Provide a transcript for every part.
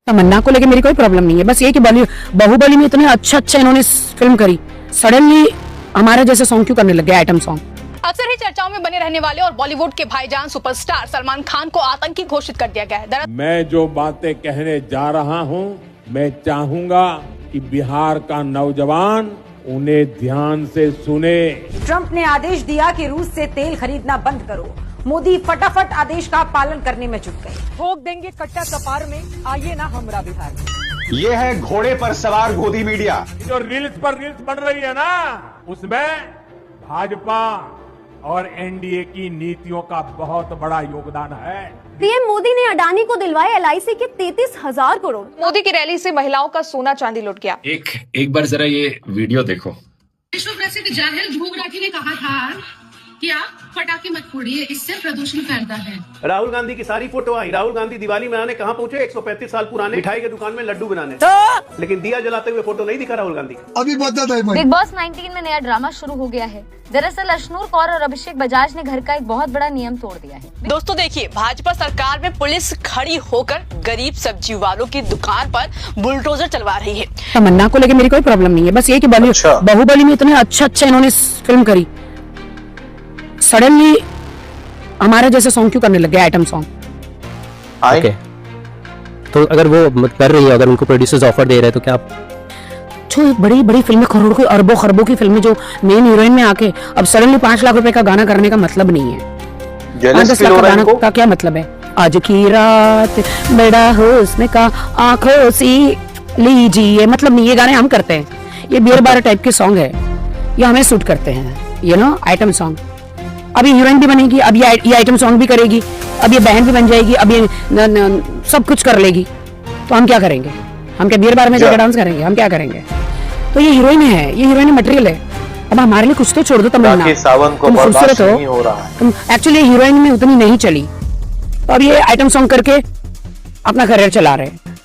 तमन्ना को लेके मेरी कोई प्रॉब्लम नहीं है, बस ये कि बाहुबली में इतने अच्छा इन्होंने फिल्म करी, सडनली हमारे जैसे सॉन्ग क्यों करने लग गए, आइटम सॉन्ग। अक्सर ही चर्चाओं में बने रहने वाले और बॉलीवुड के भाईजान सुपरस्टार सलमान खान को आतंकी घोषित कर दिया गया है। मैं जो बातें कहने जा रहा हूं, मैं चाहूंगा कि बिहार का नौजवान उन्हें ध्यान से सुने। ट्रंप ने आदेश दिया कि रूस से तेल खरीदना बंद करो। मोदी फटाफट आदेश का पालन करने में जुट गए। ठोक देंगे कट्टा कपार में, आइए ना हमरा बिहार में। ये है घोड़े पर सवार गोदी मीडिया। जो रील्स पर रील्स बन रही है ना, उसमें भाजपा और एनडीए की नीतियों का बहुत बड़ा योगदान है। पीएम मोदी ने अडानी को दिलवाए एलआईसी के 33,000 करोड़। मोदी की रैली से महिलाओं का सोना चांदी लुट गया। एक बार जरा ये वीडियो देखो। विश्व प्रसिद्ध जाहिर ध्रुव राठी ने कहा था कि आप पटाखे मत फोड़िए, इससे प्रदूषण फैलता है। राहुल गांधी की सारी फोटो आई। राहुल गांधी दिवाली मनाने कहाँ पहुंचे? 135 साल पुराने मिठाई की दुकान में लड्डू बनाने, लेकिन दिया जलाते हुए फोटो नहीं दिखा राहुल गांधी। अभी बता दे। बिग बॉस 19 में नया ड्रामा शुरू हो गया है। दरअसल अश्नूर कौर और अभिषेक बजाज ने घर का एक बहुत बड़ा नियम तोड़ दिया है। दोस्तों देखिए, भाजपा सरकार में पुलिस खड़ी होकर गरीब सब्जी वालों की दुकान पर बुलडोजर चलवा रही है। तमन्ना को लेके मेरी कोई प्रॉब्लम नहीं है, बस ये कि बाहुबली में इतने अच्छा इन्होंने फिल्म करी, सडनली हमारे जैसे सॉन्ग क्यों करने लग गए, आइटम सॉन्ग। ओके, तो अगर वो कर रही है, अगर उनको प्रोड्यूसर्स ऑफर दे रहे हैं तो क्या आप जो बड़ी बड़ी फिल्में, करोड़ों की अरबों खरबों की फिल्में जो मेन हीरोइन में आके अब सडनली 5 लाख रुपए का गाना करने का मतलब नहीं है। 5-10 लाख का गाना का क्या मतलब है? आज की रात बड़ा हुस्न का आंखों सी लीजिए, मतलब नहीं। ये गाने हम करते हैं, ये बियर बार टाइप के सॉन्ग है, ये हमें सूट करते हैं, ये नो आइटम सॉन्ग। अब ये हीरोइन भी बनेगी, अब ये आइटम सॉन्ग भी करेगी, अब ये बहन भी बन जाएगी, अब ये सब कुछ कर लेगी, तो हम क्या करेंगे? हम क्या बियर बार में जाकर डांस करेंगे? हम क्या करेंगे? तो ये हीरोइन है, ये हीरोइन मटेरियल है। अब हमारे लिए कुछ तो छोड़ दो। तमन्ना, तुम खूबसूरत हो, तुम एक्चुअली हीरोइन में उतनी नहीं चली, तो अब ये आइटम सॉन्ग करके अपना करियर चला रहे हैं।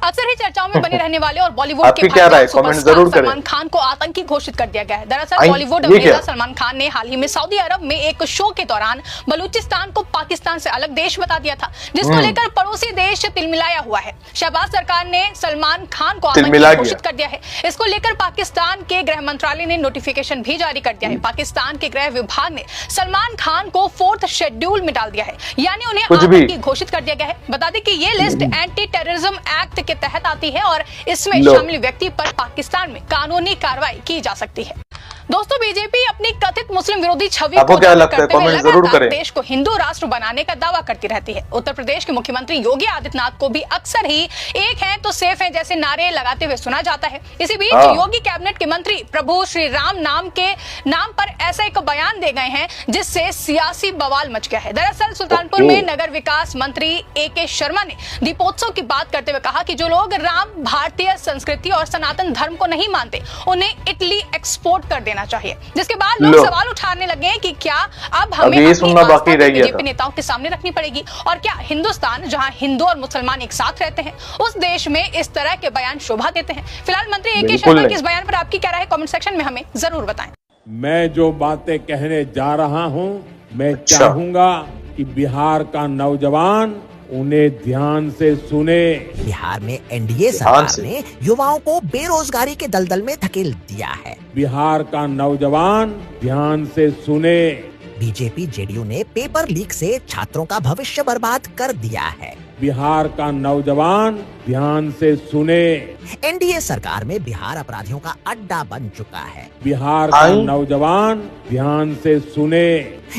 अक्सर ही चर्चाओं में बने रहने वाले और बॉलीवुड के भाईजान सुपरस्टार सलमान खान को आतंकी घोषित कर दिया गया है। दरअसल बॉलीवुड अभिनेता सलमान खान ने हाल ही में सऊदी अरब में एक शो के दौरान बलूचिस्तान को पाकिस्तान से अलग देश बता दिया था, जिसको लेकर पड़ोसी देश तिलमिलाया हुआ है। शहबाज सरकार ने सलमान खान को आतंकी घोषित कर दिया है। इसको लेकर पाकिस्तान के गृह मंत्रालय ने नोटिफिकेशन भी जारी कर दिया है। पाकिस्तान के गृह विभाग ने सलमान खान को 4th शेड्यूल में डाल दिया है, यानी उन्हें आतंकी घोषित कर दिया गया है। बता दें कि ये लिस्ट एंटी टेररिज्म एक्ट के तहत आती है और इसमें शामिल व्यक्ति पर पाकिस्तान में कानूनी कार्रवाई की जा सकती है। दोस्तों, बीजेपी अपनी कथित मुस्लिम विरोधी छवि को करते हुए लगातार देश को हिंदू राष्ट्र बनाने का दावा करती रहती है। उत्तर प्रदेश के मुख्यमंत्री योगी आदित्यनाथ को भी अक्सर ही एक है तो सेफ है जैसे नारे लगाते हुए सुना जाता है। इसी बीच योगी कैबिनेट के मंत्री प्रभु श्री राम नाम पर ऐसा एक बयान दे गए हैं जिससे सियासी बवाल मच गया है। दरअसल सुल्तानपुर में नगर विकास मंत्री AK शर्मा ने दीपोत्सव की बात करते हुए कहा कि जो लोग राम, भारतीय संस्कृति और सनातन धर्म को नहीं मानते, उन्हें इटली एक्सपोर्ट कर देना चाहिए। जिसके बाद लोग सवाल उठाने लगे कि क्या अब हमें अपनी आस्था बीजेपी नेताओं के सामने रखनी पड़ेगी, और क्या हिंदुस्तान जहां हिंदू और मुसलमान एक साथ रहते हैं उस देश में इस तरह के बयान शोभा देते हैं? फिलहाल मंत्री AK शर्मा के इस बयान पर आपकी क्या राय है? कमेंट सेक्शन में हमें जरूर बताएं। मैं जो बातें कहने जा रहा हूं, मैं चाहूंगा कि बिहार का नौजवान उन्हें ध्यान से सुने। बिहार में एनडीए सरकार ने युवाओं को बेरोजगारी के दलदल में धकेल दिया है। बिहार का नौजवान ध्यान से सुने। बीजेपी जेडीयू ने पेपर लीक से छात्रों का भविष्य बर्बाद कर दिया है। बिहार का नौजवान ध्यान से सुने। एनडीए सरकार में बिहार अपराधियों का अड्डा बन चुका है। बिहार का नौजवान ध्यान से सुने।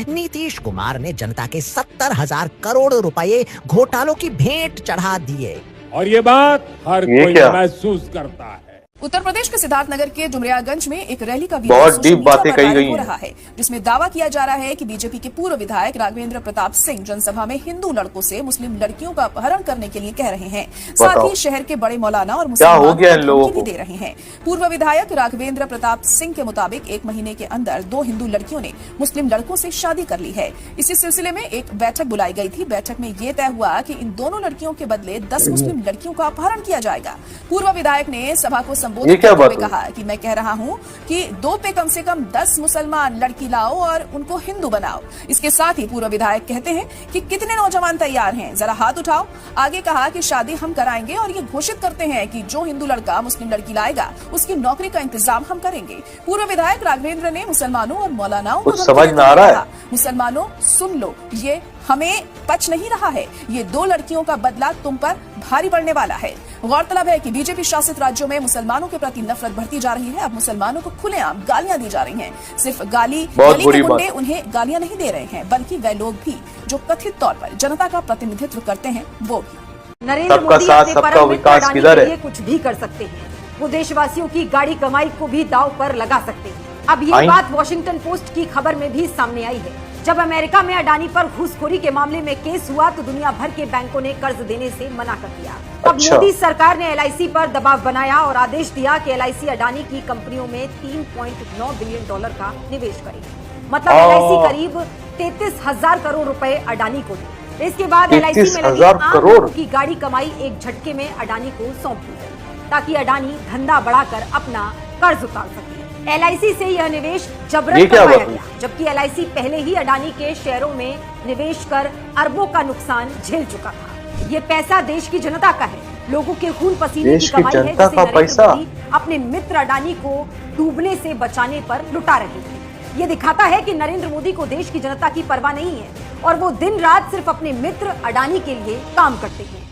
नीतीश कुमार ने जनता के 70,000 करोड़ रुपए घोटालों की भेंट चढ़ा दिए, और ये बात हर कोई महसूस करता है। उत्तर प्रदेश के सिद्धार्थनगर के डुमरियागंज में एक रैली का बहुत डीप बातें कही गई हो रहा है, जिसमें दावा किया जा रहा है कि बीजेपी के पूर्व विधायक राघवेंद्र प्रताप सिंह जनसभा में हिंदू लड़कों से मुस्लिम लड़कियों का अपहरण करने के लिए कह रहे हैं। साथ ही शहर के बड़े मौलाना और मुसलमान भी दे रहे हैं। पूर्व विधायक राघवेंद्र प्रताप सिंह के मुताबिक 1 महीने के अंदर 2 हिंदू लड़कियों ने मुस्लिम लड़कों से शादी कर ली है। इसी सिलसिले में एक बैठक बुलाई गई थी। बैठक में ये तय हुआ कि इन दोनों लड़कियों के बदले 10 मुस्लिम लड़कियों का अपहरण किया जाएगा। पूर्व विधायक ने सभा को संबोधित करते हुए कहा कि मैं कह रहा हूं कि 2 पे कम से कम 10 मुसलमान लड़की लाओ और उनको हिंदू बनाओ। इसके साथ ही पूर्व विधायक कहते हैं कि कितने नौजवान तैयार हैं, जरा हाथ उठाओ। आगे कहा कि शादी हम कराएंगे और ये घोषित करते हैं कि जो हिंदू लड़का मुस्लिम लड़की लाएगा उसकी नौकरी का इंतजाम हम करेंगे। पूर्व विधायक राघवेंद्र ने मुसलमानों और मौलानाओं को समझ में आ रहा है। मुसलमानों सुन लो, ये हमें पच नहीं रहा है, ये 2 लड़कियों का बदला तुम पर भारी पड़ने वाला है। गौरतलब है कि बीजेपी शासित राज्यों में मुसलमानों के प्रति नफरत बढ़ती जा रही है। अब मुसलमानों को खुलेआम गालियां दी जा रही हैं। सिर्फ गली के गुंडे उन्हें गालियां नहीं दे रहे हैं, बल्कि वे लोग भी जो कथित तौर पर जनता का प्रतिनिधित्व करते हैं वो भी। नरेंद्र मोदी अपने परम मित्र अडानी के लिए कुछ भी कर सकते हैं। वो देशवासियों की गाड़ी कमाई को भी दांव पर लगा सकते हैं। अब ये बात वॉशिंगटन पोस्ट की खबर में भी सामने आई है। जब अमेरिका में अडानी पर घूसखोरी के मामले में केस हुआ तो दुनिया भर के बैंकों ने कर्ज देने से मना कर दिया। अब मोदी सरकार ने LIC पर दबाव बनाया और आदेश दिया कि LIC अडानी की कंपनियों में $3.9 बिलियन का निवेश करेगी। मतलब LIC करीब 33,000 करोड़ रुपए अडानी को दे। इसके बाद LIC में लगी आम लोगों की गाड़ी कमाई एक झटके में अडानी को सौंप दी गई, ताकि अडानी धंधा बढ़ाकर अपना कर्ज उतार सके। LIC से यह निवेश जबरन करवाया गया, जबकि LIC पहले ही अडानी के शेयरों में निवेश कर अरबों का नुकसान झेल चुका था। ये पैसा देश की जनता का है, लोगों के खून पसीने की कमाई है, जिसे नरेंद्र मोदी अपने मित्र अडानी को डूबने से बचाने पर लुटा रहे थे। ये दिखाता है कि नरेंद्र मोदी को देश की जनता की परवाह नहीं है और वो दिन रात सिर्फ अपने मित्र अडानी के लिए काम करते हैं।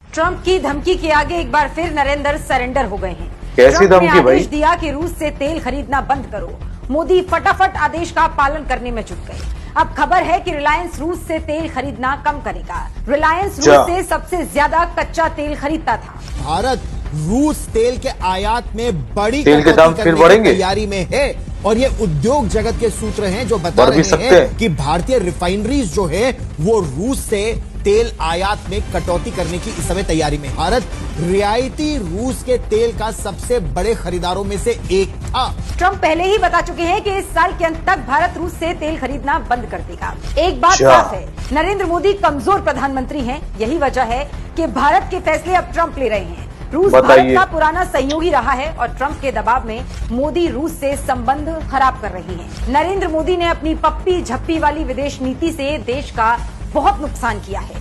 ट्रंप की धमकी के आगे एक बार फिर नरेंद्र सरेंडर हो गए हैं। कैसी ट्रंप ने धमकी भाई? आदेश दिया कि रूस से तेल खरीदना बंद करो। मोदी फटाफट आदेश का पालन करने में जुट गए। अब खबर है कि रिलायंस रूस से तेल खरीदना कम करेगा। रिलायंस रूस से सबसे ज्यादा कच्चा तेल खरीदता था। भारत रूस तेल के आयात में बड़ी तेल के दाम फिर बढ़ेंगे, तैयारी में है और ये उद्योग जगत के सूत्र हैं जो बता रहे हैं कि भारतीय रिफाइनरीज जो है वो रूस से तेल आयात में कटौती करने की इस समय तैयारी में। भारत रियायती रूस के तेल का सबसे बड़े खरीदारों में से एक था। ट्रंप पहले ही बता चुके हैं कि इस साल के अंत तक भारत रूस से तेल खरीदना बंद कर देगा। एक बात साफ है, नरेंद्र मोदी कमजोर प्रधानमंत्री हैं। यही वजह है कि भारत के फैसले अब ट्रंप ले रहे हैं। रूस भारत का पुराना सहयोगी रहा है और ट्रंप के दबाव में मोदी रूस से संबंध खराब कर रही है। नरेंद्र मोदी ने अपनी पप्पी झप्पी वाली विदेश नीति से देश का बहुत नुकसान किया है।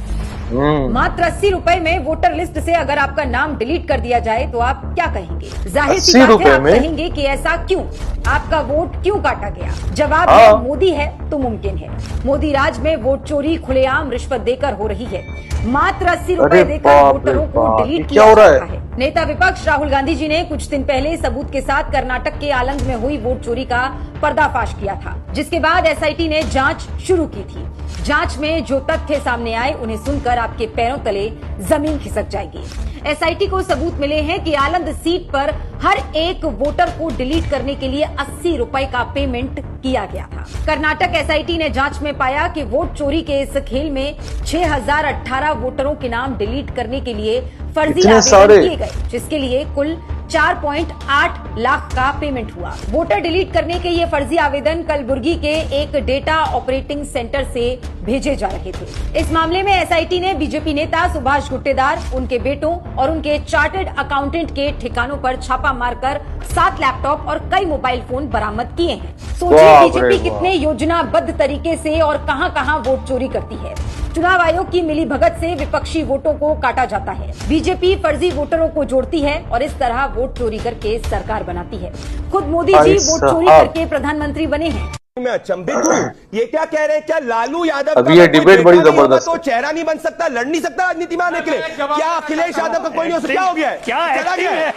मात्र 80 रुपए में वोटर लिस्ट से अगर आपका नाम डिलीट कर दिया जाए तो आप क्या कहेंगे? जाहिर सी बात है, आप कहेंगे कि ऐसा क्यों, आपका वोट क्यों काटा गया? जवाब है मोदी है तो मुमकिन है। मोदी राज में वोट चोरी खुलेआम रिश्वत देकर हो रही है। मात्र 80 रुपए देकर वोटरों को डिलीट किया जा रहा है। नेता विपक्ष राहुल गांधी जी ने कुछ दिन पहले सबूत के साथ कर्नाटक के आलंद में हुई वोट चोरी का पर्दाफाश किया था, जिसके बाद SIT ने जांच शुरू की थी। जांच में जो तथ्य सामने आए उन्हें सुनकर आपके पैरों तले जमीन खिसक जाएगी। SIT को सबूत मिले हैं कि आलंद सीट पर हर एक वोटर को डिलीट करने के लिए 80 रुपए का पेमेंट किया गया था। कर्नाटक SIT ने जांच में पाया कि वोट चोरी के इस खेल में 6018 वोटरों के नाम डिलीट करने के लिए फर्जी आवेदन किए गए, जिसके लिए कुल 4.8 लाख का पेमेंट हुआ। वोटर डिलीट करने के ये फर्जी आवेदन कलबुर्गी के एक डेटा ऑपरेटिंग सेंटर से भेजे जा रहे थे। इस मामले में SIT ने बीजेपी नेता सुभाष गुट्टेदार, उनके बेटों और उनके चार्टर्ड अकाउंटेंट के ठिकानों पर छापा मारकर 7 लैपटॉप और कई मोबाइल फोन बरामद किए हैं। सोचिए बीजेपी कितने योजनाबद्ध तरीके से और कहां-कहां वोट चोरी करती है। चुनाव आयोग की मिलीभगत से विपक्षी वोटों को काटा जाता है। बीजेपी फर्जी वोटरों को जोड़ती है और इस तरह वोट चोरी करके सरकार बनाती है। खुद मोदी जी वोट चोरी करके प्रधानमि बने हैं। मैं अचंभित हूँ, ये क्या कह रहे हैं? क्या लालू यादव अभी ये डिबेट बड़ी जबरदस्त तो चेहरा नहीं बन सकता, लड़ नहीं सकता राजनीति में आने के लिए? क्या अखिलेश यादव का कोई नहीं हो सकता? क्या हो गया है? चला गया है?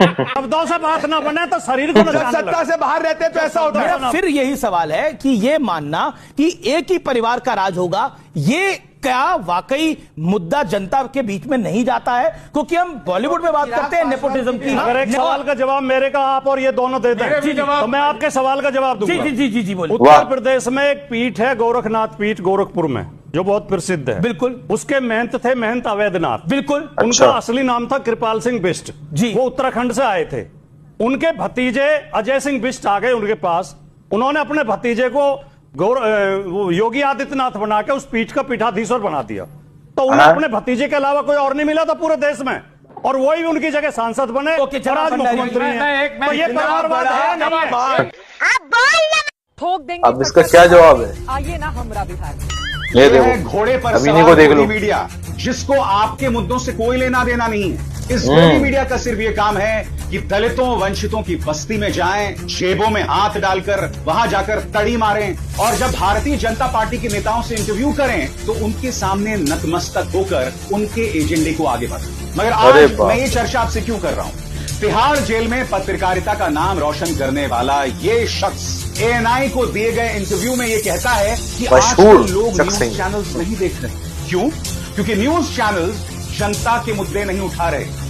शब्दों से बात ना बने तो शरीर को सत्ता से बाहर रहते तो ऐसा होता है। फिर यही सवाल है कि ये मानना कि एक ही परिवार का राज होगा, ये क्या वाकई मुद्दा जनता के बीच में नहीं जाता है? क्योंकि हम बॉलीवुड में बात करते हैं नेपोटिज्म की। अगर एक सवाल का जवाब मेरे का आप और ये दोनों देते हैं तो मैं आपके सवाल का जवाब दूंगा। जी बोलिए। उत्तर प्रदेश में एक पीठ है, गोरखनाथ पीठ, गोरखपुर में, जो बहुत प्रसिद्ध है। बिल्कुल। उसके महंत थे महंत अवैधनाथ। बिल्कुल। उनका असली नाम था कृपाल सिंह बिष्ट जी। वो उत्तराखंड से आए थे। उनके भतीजे अजय सिंह बिष्ट आ गए उनके पास। उन्होंने अपने भतीजे को योगी आदित्यनाथ बना के उस पीठ का पीठाधीश्वर बना दिया। तो उन्हें अपने भतीजे के अलावा कोई और नहीं मिला था पूरे देश में। और वही उनकी जगह सांसद बने और आज मुख्यमंत्री हैं। तो ये परिवारवाद है नहीं है। ठोक देंगे। अब इसका क्या जवाब है? आइए ना हमरा बिहार में। ये देखो घोड़े पर अभी को देख लो। मीडिया जिसको आपके मुद्दों से कोई लेना देना नहीं है। इस गोदी मीडिया का सिर्फ ये काम है कि दलितों वंचितों की बस्ती में जाएं, जेबों में हाथ डालकर वहां जाकर तड़ी मारें और जब भारतीय जनता पार्टी के नेताओं से इंटरव्यू करें तो उनके सामने नतमस्तक होकर उनके एजेंडे को आगे बढ़ाएं। मगर आज मैं ये चर्चा आपसे क्यों कर रहा हूं? तिहाड़ जेल में पत्रकारिता का नाम रोशन करने वाला ये शख्स ANI को दिए गए इंटरव्यू में ये कहता है कि आजकल लोग न्यूज चैनल्स नहीं देख रहे। क्यों? क्योंकि न्यूज चैनल्स जनता के मुद्दे नहीं उठा रहे।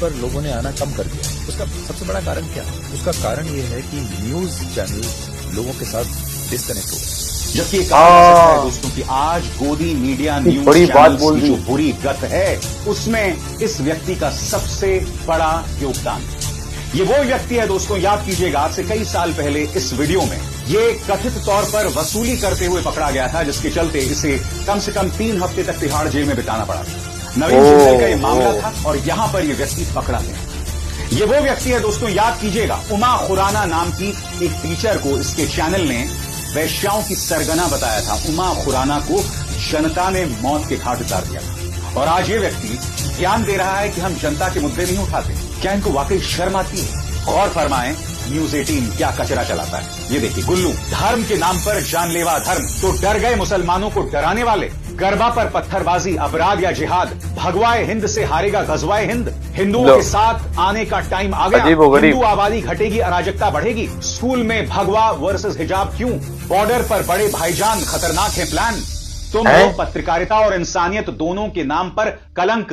पर लोगों ने आना कम कर दिया। उसका सबसे बड़ा कारण क्या है? उसका कारण ये है कि न्यूज चैनल लोगों के साथ डिस्कनेक्ट हो गए। जबकि ये कहा जा सकता है दोस्तों कि आज गोदी मीडिया न्यूज बड़ी बात बोल की जो बुरी गत है उसमें इस व्यक्ति का सबसे बड़ा योगदान। ये वो व्यक्ति है दोस्तों, याद कीजिएगा आज से कई साल पहले इस वीडियो में ये कथित तौर पर वसूली करते हुए पकड़ा गया था, जिसके चलते इसे कम से कम 3 हफ्ते तक तिहाड़ जेल में बिताना पड़ा था। नवीन जिंदल का ये मामला था और यहां पर ये व्यक्ति पकड़ा गया। ये वो व्यक्ति है दोस्तों, याद कीजिएगा, उमा खुराना नाम की एक टीचर को इसके चैनल ने वैश्याओं की सरगना बताया था। उमा खुराना को जनता ने मौत के घाट उतार दिया था और आज ये व्यक्ति ज्ञान दे रहा है कि हम जनता के मुद्दे नहीं उठाते। क्या इनको वाकई शर्म आती है? गौर फरमाएं, न्यूज 18 क्या कचरा चलाता है। ये देखिए, गुल्लू धर्म के नाम पर जानलेवा धर्म, तो डर गए मुसलमानों को डराने वाले। गरबा पर पत्थरबाजी अपराध या जिहाद, भगवाए हिंद से हारेगा गजवाए हिंद। हिंदुओं के साथ आने का टाइम आ गया। हिंदू आबादी घटेगी, अराजकता बढ़ेगी। स्कूल में भगवा वर्सेस हिजाब क्यों? बॉर्डर पर बड़े भाईजान, खतरनाक है प्लान। तुम लोग पत्रकारिता और इंसानियत दोनों के नाम पर कलंक।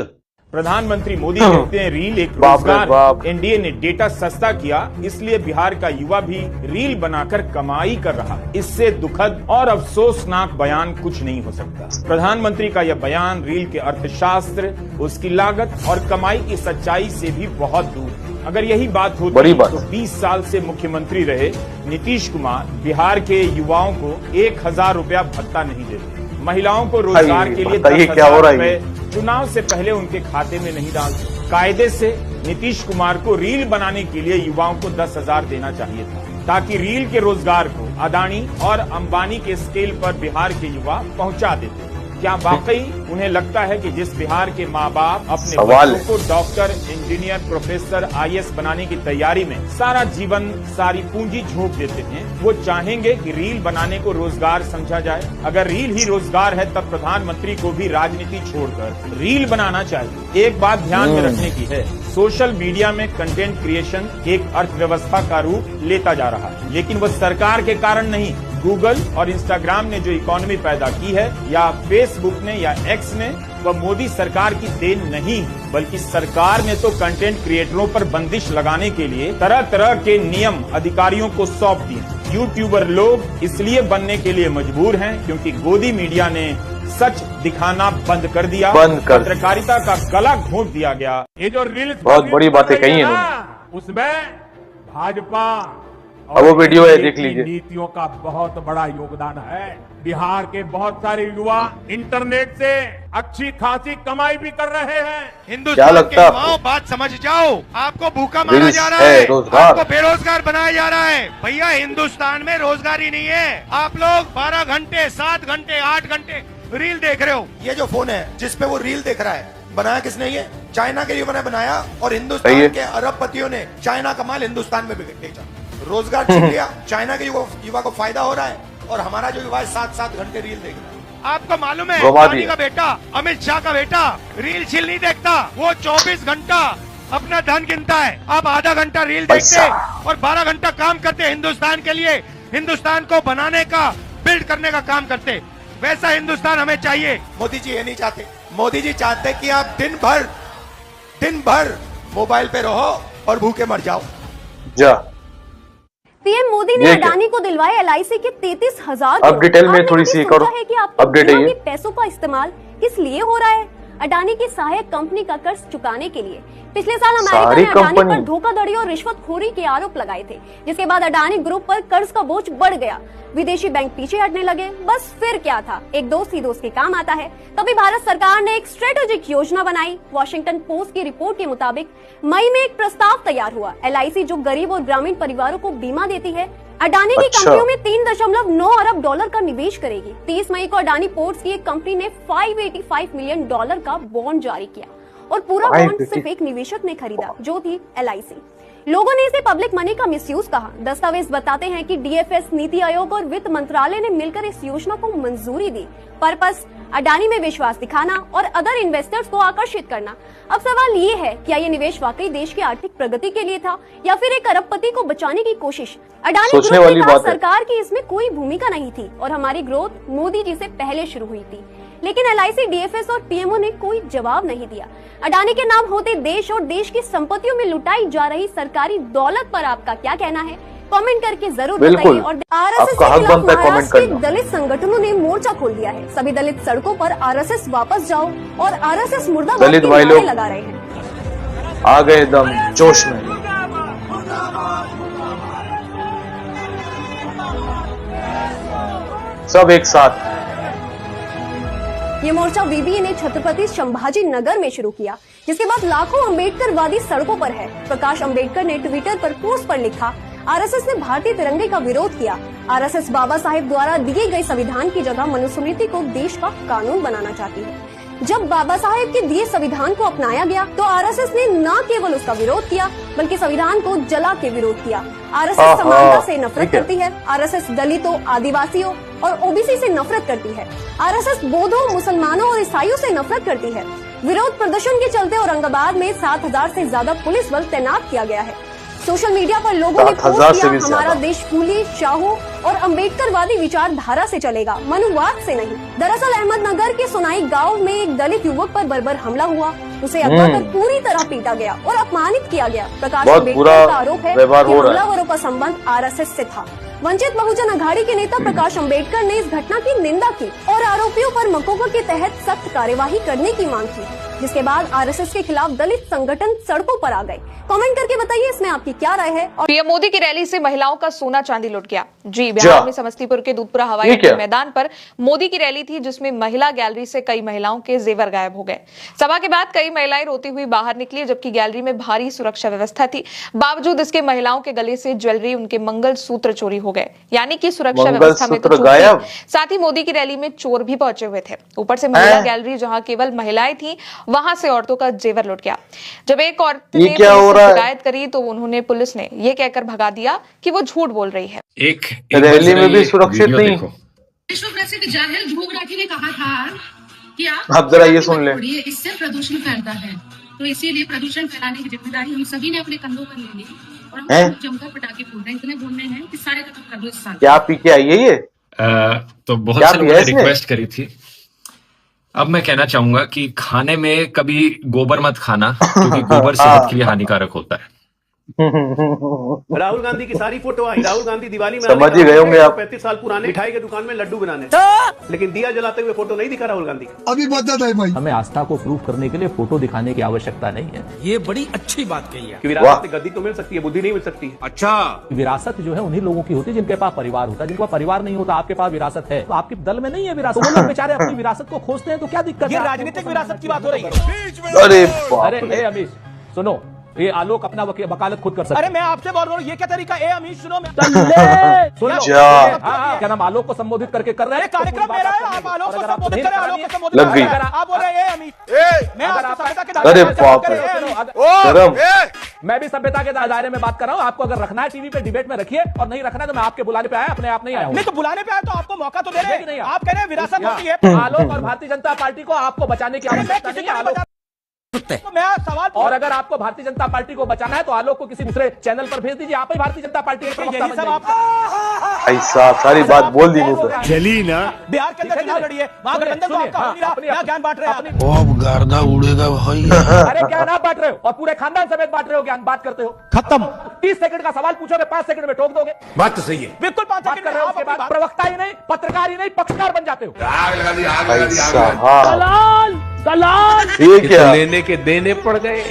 प्रधानमंत्री मोदी कहते हैं रील एक रोजगार। एनडीए ने डेटा सस्ता किया, इसलिए बिहार का युवा भी रील बनाकर कमाई कर रहा। इससे दुखद और अफसोसनाक बयान कुछ नहीं हो सकता। प्रधानमंत्री का यह बयान रील के अर्थशास्त्र, उसकी लागत और कमाई की सच्चाई से भी बहुत दूर है। अगर यही बात होती तो 20 साल से मुख्यमंत्री रहे नीतीश कुमार बिहार के युवाओं को 1000 रुपया भत्ता नहीं देते, महिलाओं को रोजगार के लिए 10,000 रुपए चुनाव से पहले उनके खाते में नहीं डालते। कायदे से नीतीश कुमार को रील बनाने के लिए युवाओं को 10,000 देना चाहिए था, ताकि रील के रोजगार को अदानी और अंबानी के स्केल पर बिहार के युवा पहुंचा देते। क्या वाकई उन्हें लगता है कि जिस बिहार के माँ बाप अपने बच्चों को डॉक्टर, इंजीनियर, प्रोफेसर, IAS बनाने की तैयारी में सारा जीवन, सारी पूंजी झोंक देते हैं, वो चाहेंगे कि रील बनाने को रोजगार समझा जाए? अगर रील ही रोजगार है तब प्रधानमंत्री को भी राजनीति छोड़कर रील बनाना चाहिए। एक बात ध्यान में रखने की है, सोशल मीडिया में कंटेंट क्रिएशन एक अर्थव्यवस्था का रूप लेता जा रहा है, लेकिन वह सरकार के कारण नहीं। गूगल और इंस्टाग्राम ने जो इकोनॉमी पैदा की है, या फेसबुक ने या X ने, वह मोदी सरकार की देन नहीं, बल्कि सरकार ने तो कंटेंट क्रिएटरों पर बंदिश लगाने के लिए तरह तरह के नियम अधिकारियों को सौंप दिए। यूट्यूबर लोग इसलिए बनने के लिए मजबूर हैं क्योंकि गोदी मीडिया ने सच दिखाना बंद कर दिया, पत्रकारिता का गला घोंट दिया गया। ये जो रील्स बहुत बड़ी बातें कही है उसमें भाजपा अब वो वीडियो है, देख लीजिए। नीतियों का बहुत बड़ा योगदान है। बिहार के बहुत सारे युवा इंटरनेट से अच्छी खासी कमाई भी कर रहे हैं। हिंदुस्तान के युवाओं, बात समझ जाओ, आपको भूखा मारा जा रहा है, आपको बेरोजगार बनाया जा रहा है। भैया हिंदुस्तान में रोजगार ही नहीं है। आप लोग 12 घंटे, 7 घंटे, 8 घंटे रील देख रहे हो। ये जो फोन है जिसपे वो रील देख रहा है, बनाया किसने? ये चाइना के युवा ने बनाया और हिंदुस्तान के अरबपतियों ने चाइना का माल हिंदुस्तान में बेचा। रोजगार छीन लिया, चाइना के युवा को फायदा हो रहा है और हमारा जो युवा 7-7 घंटे रील देख रहा है। आपको मालूम है अदानी का बेटा, अमित शाह का बेटा रील छील नहीं देखता, वो 24 घंटा अपना धन गिनता है। आप आधा घंटा रील देखते और 12 घंटा काम करते हिंदुस्तान के लिए, हिंदुस्तान को बनाने का, बिल्ड करने का काम करते। वैसा हिंदुस्तान हमें चाहिए। मोदी जी ये नहीं चाहते। मोदी जी चाहते कि आप दिन भर मोबाइल पे रहो और भूखे मर जाओ। पीएम मोदी ने अडानी को दिलवाए LIC के 33,000 अब डिटेल में थोड़ी सी करो है कि अपडेट है। पैसों का इस्तेमाल किस लिए हो रहा है? अडानी की सहायक कंपनी का कर्ज चुकाने के लिए पिछले साल अमेरिका ने अडानी पर धोखाधड़ी और रिश्वतखोरी के आरोप लगाए थे, जिसके बाद अडानी ग्रुप पर कर्ज का बोझ बढ़ गया, विदेशी बैंक पीछे हटने लगे। बस फिर क्या था, एक दोस्त ही दोस्त के काम आता है। तभी भारत सरकार ने एक स्ट्रेटेजिक योजना बनाई। वॉशिंगटन पोस्ट की रिपोर्ट के मुताबिक मई में एक प्रस्ताव तैयार हुआ। LIC जो गरीब और ग्रामीण परिवारों को बीमा देती है, अडानी की कंपनियों में $3.9 अरब का निवेश करेगी। 30 मई को अडानी पोर्ट्स की एक कंपनी ने $585 मिलियन का बॉन्ड जारी किया और पूरा बॉन्ड सिर्फ एक निवेशक ने खरीदा, जो थी LIC। लोगों ने इसे पब्लिक मनी का मिसयूज कहा। दस्तावेज बताते हैं कि DFS, नीति आयोग और वित्त मंत्रालय ने मिलकर इस योजना को मंजूरी दी। पर्पस अडानी में विश्वास दिखाना और अदर इन्वेस्टर्स को आकर्षित करना। अब सवाल ये है, क्या ये निवेश वाकई देश की आर्थिक प्रगति के लिए था या फिर एक अरबपति को बचाने की कोशिश? अडानी ग्रुप ने कहा सरकार की इसमें कोई भूमिका नहीं थी और हमारी ग्रोथ मोदी जी से पहले शुरू हुई थी। लेकिन LIC, DFS और PMO ने कोई जवाब नहीं दिया। अडानी के नाम होते देश और देश की संपत्तियों में लुटाई जा रही सरकारी दौलत पर आपका क्या कहना है? कमेंट करके जरूर बताइए। और RSS के खिलाफ महाराष्ट्र के दलित संगठनों ने मोर्चा खोल दिया है। सभी दलित सड़कों पर RSS वापस जाओ और RSS मुर्दाबाद के नारे लगा रहे हैं। आ गए एकदम जोश में। सब एक साथ। ये मोर्चा VBA ने छत्रपति संभाजी नगर में शुरू किया, जिसके बाद लाखों अम्बेडकरवादी सड़कों पर है। प्रकाश अम्बेडकर ने ट्विटर पर पोस्ट पर लिखा, RSS ने भारतीय तिरंगे का विरोध किया। RSS बाबा साहेब द्वारा दिए गए संविधान की जगह मनुस्मृति को देश का कानून बनाना चाहती है। जब बाबा साहेब के दिए संविधान को अपनाया गया तो RSS ने न केवल उसका विरोध किया बल्कि संविधान को जला के विरोध किया। RSS समानता से नफरत करती है। RSS दलितों, आदिवासियों और OBC से नफरत करती है। RSS बौद्धों, मुसलमानों और ईसाइयों से नफरत करती है। विरोध प्रदर्शन के चलते औरंगाबाद में 7,000 से ज्यादा पुलिस बल तैनात किया गया है। सोशल मीडिया पर लोगों ने पोस्ट किया, हमारा देश फूले, शाहू और अम्बेडकरवादी विचारधारा से चलेगा, मनुवाद से नहीं। दरअसल अहमदनगर के सोनाई गांव में एक दलित युवक पर बर्बर हमला हुआ। उसे अगवा कर पूरी तरह पीटा गया और अपमानित किया गया। प्रकाश अम्बेडकर का आरोप है कि हमलावरों का संबंध RSS से था। वंचित बहुजन अघाड़ी के नेता प्रकाश अम्बेडकर ने इस घटना की निंदा की और आरोपियों पर मकोका के तहत सख्त कार्यवाही करने की मांग की, जिसके बाद RSS के खिलाफ दलित संगठन सड़कों पर आ गए। कमेंट करके बताइए इसमें आपकी क्या राय है। और पीएम मोदी की रैली से महिलाओं का सोना चांदी लुट गया। जी, बिहार में समस्तीपुर के दूधपुरा हवाई अड्डे मैदान पर मोदी की रैली थी, जिसमें महिला गैलरी से कई महिलाओं के जेवर गायब हो गए। सभा के बाद कई महिलाएं रोती हुई बाहर निकली, जबकि गैलरी में भारी सुरक्षा व्यवस्था थी। बावजूद इसके महिलाओं के गले से ज्वेलरी, उनके मंगल सूत्र चोरी हो गए, यानी कि सुरक्षा व्यवस्था में तो चूक। साथ ही मोदी की रैली में चोर भी पहुंचे हुए थे। ऊपर से महिला गैलरी जहां केवल महिलाएं थी, वहां से औरतों का जेवर लुट गया। जब एक औरत ने शिकायत करी तो उन्होंने पुलिस ने ये कहकर भगा दिया कि वो झूठ बोल रही है। एक रैली में भी सुरक्षित नहीं। विश्व प्रसिद्ध जाहिल ध्रुव राठी ने कहा था कि आप जरा ये सुन ले, इससे प्रदूषण फैलता है, तो इसीलिए प्रदूषण फैलाने की जिम्मेदारी हम सभी ने अपने कंधों पर ले ली और हम जमकर पटाखे फूट रहे हैं। इतने बोलने हैं कि सारे खत्म कर दो इस साल। क्या पी के आई है ये? तो बहुत से लोगों ने रिक्वेस्ट करी थी। अब मैं कहना चाहूंगा कि खाने में कभी गोबर मत खाना, क्योंकि गोबर सेहत के लिए हानिकारक होता है। राहुल गांधी की सारी फोटो आई। राहुल गांधी दिवाली में समझ ही गए होंगे आप। 35 साल पुराने मिठाई के दुकान में लड्डू बनाने, लेकिन दिया जलाते हुए फोटो नहीं दिखा राहुल गांधी। अभी बता दे भाई, हमें आस्था को प्रूव करने के लिए फोटो दिखाने की आवश्यकता नहीं है। ये बड़ी अच्छी बात कही है। विरासत में गद्दी तो मिल सकती है, बुद्धि नहीं मिल सकती। अच्छा, विरासत जो है उन्हीं लोगों की होती है जिनके पास परिवार होता है। जिनका परिवार नहीं होता, आपके पास विरासत है, तो आपके दल में नहीं है विरासत। वो लोग बेचारे अपनी विरासत को खोजते हैं, तो क्या दिक्कत है? ये राजनीतिक विरासत की बात हो रही है। अरे अमीश सुनो, ये आलोक अपना वकालत खुद कर सकते। अरे मैं आपसे बोल रहा हूँ, ये क्या तरीका है? अमीश सुनो, क्या नाम आलोक को संबोधित करके कर रहे हैं? कार्यक्रम मेरा है, आप आलोक को संबोधित करें, आलोक को संबोधित लग गई। आप बोल रहे हैं अमीश, मैं अरे बाप रे, मैं भी सभ्यता के दायरे में बात कर रहा हूँ। आपको अगर रखना है टीवी पे डिबेट में रखिए, और नहीं रखना है तो मैं आपके बुलाने पे आया, अपने आप नहीं आया। नहीं तो बुलाने पे आया तो आपको मौका तो दे रहे हैं। आप कह रहे हैं विरासत होती है। आलोक और भारतीय जनता पार्टी को आपको बचाने की आवश्यकता नहीं है। तो मैं सवाल, और अगर आपको भारतीय जनता पार्टी को बचाना है तो आलोक को किसी दूसरे चैनल पर भेज दीजिए। आप ही भारतीय जनता पार्टी के प्रवक्ता बन जाइए। ऐसा सारी बात बोल दी मुझे। चली ना, बिहार के अंदर चुनाव लड़िए, वहां गठबंधन तो आपका हो नहीं रहा, क्या ज्ञान बांट रहे हैं? अब गर्दा उड़ेगा भाई। अरे ज्ञान आप बांट रहे हो और पूरे खानदान समेत बांट रहे हो, ज्ञान बात करते हो। खत्म। 30 सेकंड का सवाल पूछोगे, 5 सेकंड में ठोक दोगे। बात तो सही है, बिल्कुल 5 सेकंड कर रहे हो। उसके बाद प्रवक्ता ही नहीं, पत्रकार ही नहीं, पक्षकार बन जाते हो। ऐसा ये क्या लेने के देने पड़ गए।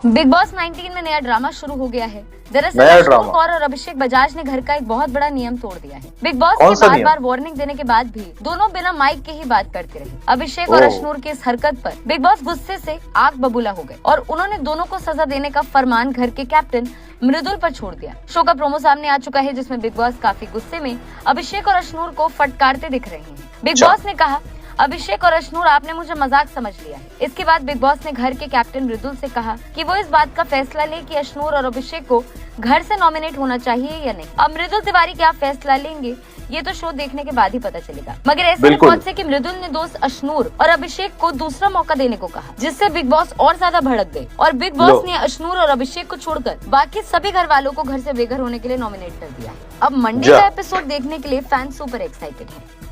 बिग बॉस 19 में नया ड्रामा शुरू हो गया है। दरअसल अशनूर कौर और अभिषेक बजाज ने घर का एक बहुत बड़ा नियम तोड़ दिया है। बिग बॉस के बार बार वार्निंग देने के बाद भी दोनों बिना माइक के ही बात करते रहे। अभिषेक और अशनूर की इस हरकत पर बिग बॉस गुस्से से आग बबूला हो गए और उन्होंने दोनों को सजा देने का फरमान घर के कैप्टन मृदुल पर छोड़ दिया। शो का प्रोमो सामने आ चुका है जिसमें बिग बॉस काफी गुस्से में अभिषेक और अशनूर को फटकारते दिख रहे हैं। बिग बॉस ने कहा, अभिषेक और अशनूर आपने मुझे मजाक समझ लिया है। इसके बाद बिग बॉस ने घर के कैप्टन मृदुल से कहा कि वो इस बात का फैसला ले कि अशनूर और अभिषेक को घर से नॉमिनेट होना चाहिए या नहीं। अब मृदुल तिवारी क्या फैसला लेंगे ये तो शो देखने के बाद ही पता चलेगा। मगर ऐसे रिपोर्ट है कि मृदुल ने दोस्त अशनूर और अभिषेक को दूसरा मौका देने को कहा, जिससे बिग बॉस और ज्यादा भड़क गए और बिग बॉस ने अशनूर और अभिषेक को छोड़कर बाकी सभी घर वालों को घर से बेघर होने के लिए नॉमिनेट कर दिया। अब मंडे का एपिसोड देखने के लिए फैंस सुपर एक्साइटेड है।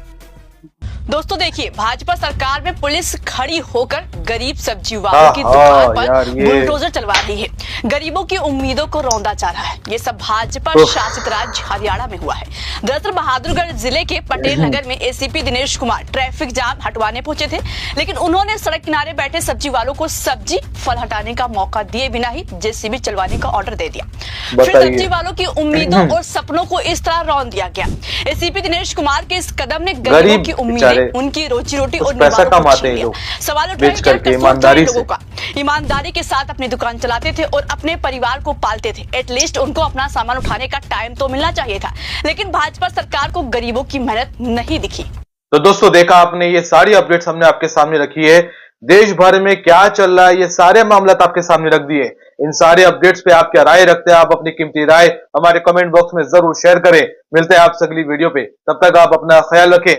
दोस्तों देखिए, भाजपा सरकार में पुलिस खड़ी होकर गरीब सब्जी वालों की दुकान पर बुलडोजर चलवा रही है। गरीबों की उम्मीदों को रौंदा जा रहा है। ये सब भाजपा शासित राज्य हरियाणा में हुआ है। दरअसल बहादुरगढ़ जिले के पटेल नगर में ACP Dinesh Kumar traffic jam हटवाने पहुंचे थे, लेकिन उन्होंने सड़क किनारे बैठे सब्जी वालों को सब्जी फल हटाने का मौका दिए बिना ही जेसीबी चलवाने का ऑर्डर दे दिया। फिर सब्जी वालों की उम्मीदों और सपनों को इस तरह रौंद दिया गया। एसीपी दिनेश कुमार के इस कदम ने गरीबों की उम्मीदें, उनकी रोजी रोटी और पैसा कमाते हैं लोग, सवाल उठाए ईमानदारी से, ईमानदारी के साथ अपनी दुकान चलाते थे और अपने परिवार को पालते थे। एटलीस्ट उनको अपना सामान उठाने का टाइम तो मिलना चाहिए था, लेकिन भाजपा सरकार को गरीबों की मेहनत नहीं दिखी। तो दोस्तों देखा आपने, ये सारी अपडेट्स हमने आपके सामने रखी है। देश भर में क्या चल रहा है ये सारे मामला आपके सामने रख दिए। इन सारे अपडेट्स पे आप क्या राय रखते हैं? आप अपनी कीमती राय हमारे कमेंट बॉक्स में जरूर शेयर करें। मिलते हैं आपसे अगली वीडियो पे, तब तक आप अपना ख्याल रखें।